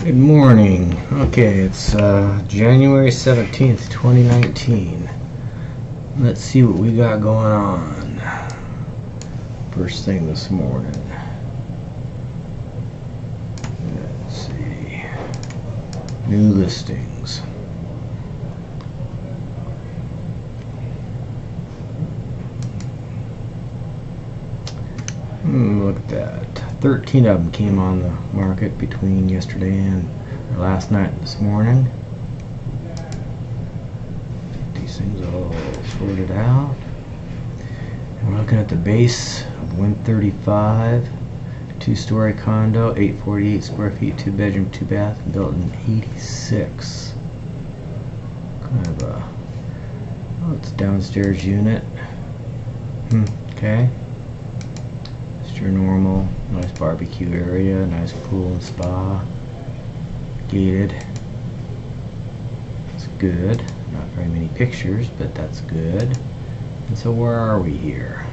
Good morning. Okay, it's January 17th, 2019. Let's see what we got going on. First thing this morning. Let's see. New listings. Look at that. 13 of them came on the market between yesterday and last night and this morning. These things all sorted out. And we're looking at the base of 135, two-story condo, 848 square feet, 2-bedroom, 2-bath, built in 86. Kind of a, it's a downstairs unit. Okay. Your normal, nice barbecue area, nice pool and spa, gated. It's good. Not very many pictures, but that's good. And so where are we here?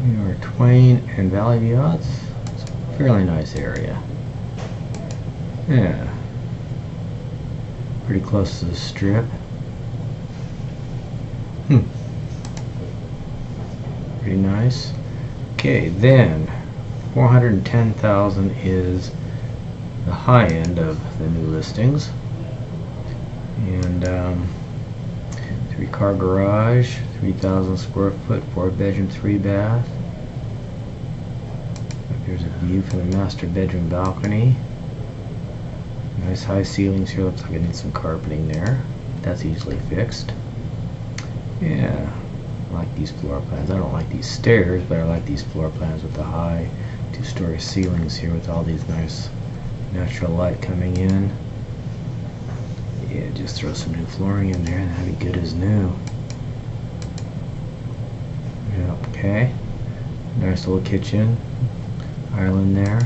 We are Twain and Valley View. It's a fairly nice area. Yeah. Pretty close to the strip. Pretty nice. Okay, then 410,000 is the high end of the new listings, and 3-car garage, 3,000 square foot, 4-bedroom, 3-bath. There's a view from the master bedroom balcony. Nice high ceilings here. Looks like I need some carpeting there. That's easily fixed. Yeah, I like these floor plans. I don't like these stairs, but I like these floor plans with the high 2-story ceilings here with all these nice natural light coming in. Yeah, just throw some new flooring in there and that'd be good as new. Yeah, okay. Nice little kitchen island there.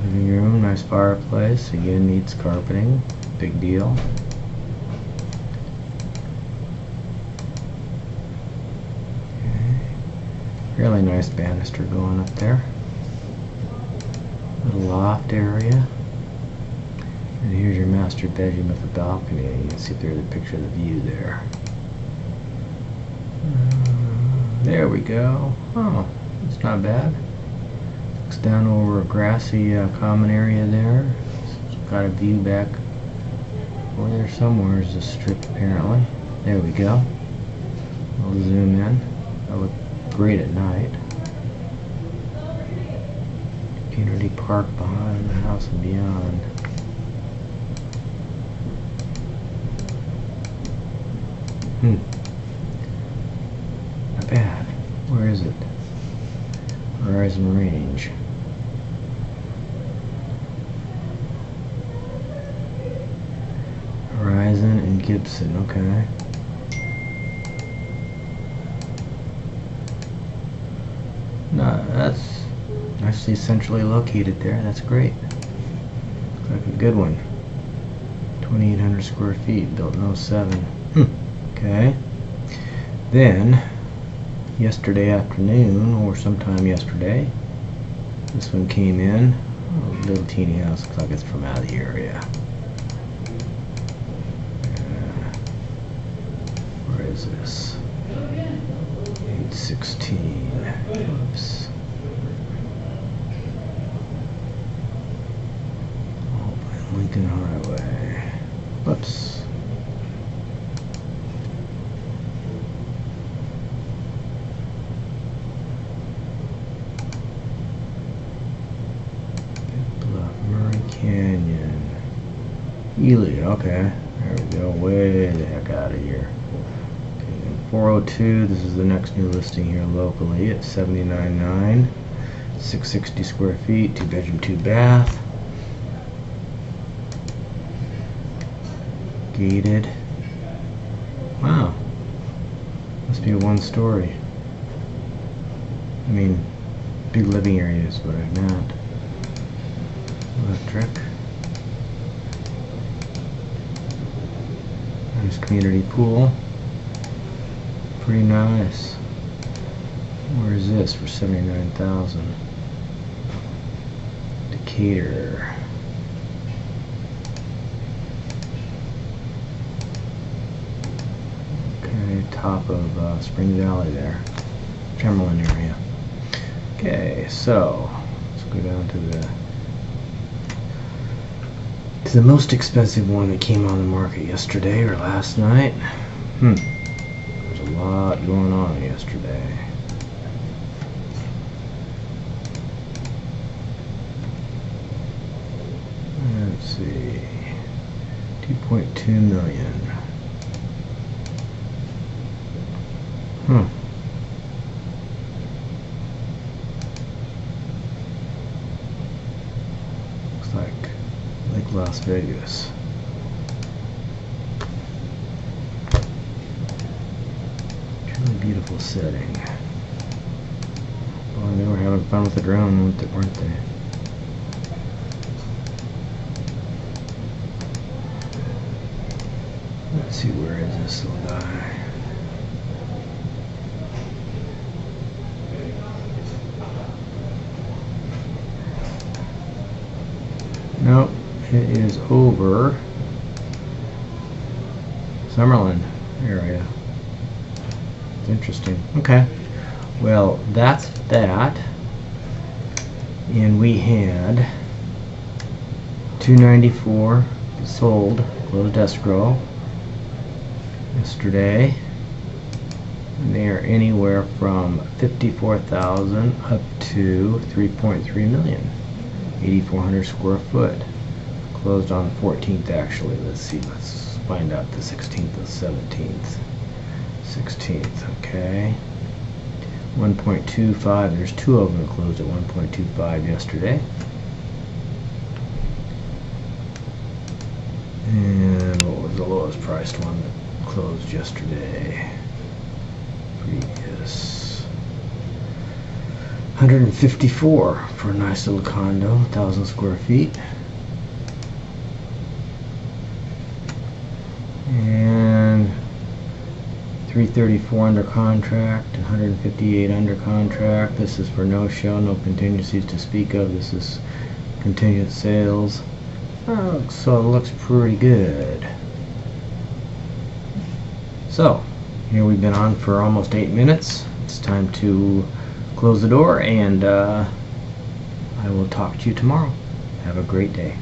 Living room, nice fireplace, again needs carpeting, big deal. Okay. Really nice banister going up there. Little loft area. And here's your master bedroom with the balcony. You can see if there's a picture of the view there. There we go. Oh, it's not bad. Down over a grassy common area there. It's got a view back over there somewhere is the strip apparently. There we go. I'll zoom in. That look great at night. Community park behind the house and beyond. Not bad. Where is it? Horizon Range. Horizon and Gibson, okay. No, that's nicely centrally located there. That's great. Looks like a good one. 2,800 square feet, built in 07. Okay. Then, yesterday afternoon, or sometime yesterday, this one came in. Oh, little teeny house. Looks like it's from out of the area. Where is this? 816. Oops. Oh, by Lincoln Highway. Whoops. Canyon. Ely, okay. There we go. Way the heck out of here. Okay, 402, this is the next new listing here locally at 79.9. 660 square feet, 2-bedroom, 2-bath. Gated. Wow. Must be a 1-story. I mean, big living area is what I meant. Electric. Nice community pool. Pretty nice. Where is this for $79,000? Decatur. Okay, top of Spring Valley there, Chamberlain area. Okay, so let's go down to the most expensive one that came on the market yesterday or last night. There's a lot going on yesterday. Let's see, 2.2 million. Looks like Las Vegas. Truly beautiful setting. Well, they were having fun with the drone, weren't they? Let's see, where is this little guy? Nope, it is over Summerlin area. It's interesting. Okay, well, that's that. And we had 294 sold, closed escrow yesterday. And they are anywhere from 54,000 up to 3.3 million. 8,400 square foot. Closed on the 14th actually. Let's see, let's find out the 16th and 17th. 16th, okay. 1.25, there's two of them that closed at 1.25 yesterday. And what was the lowest priced one that closed yesterday? Previous. 154 for a nice little condo, 1,000 square feet. And 334 under contract, 158 under contract. This is for no show, no contingencies to speak of. This is contingent sales. Oh, so it looks pretty good. So, here we've been on for almost 8 minutes. It's time to close the door, and I will talk to you tomorrow. Have a great day.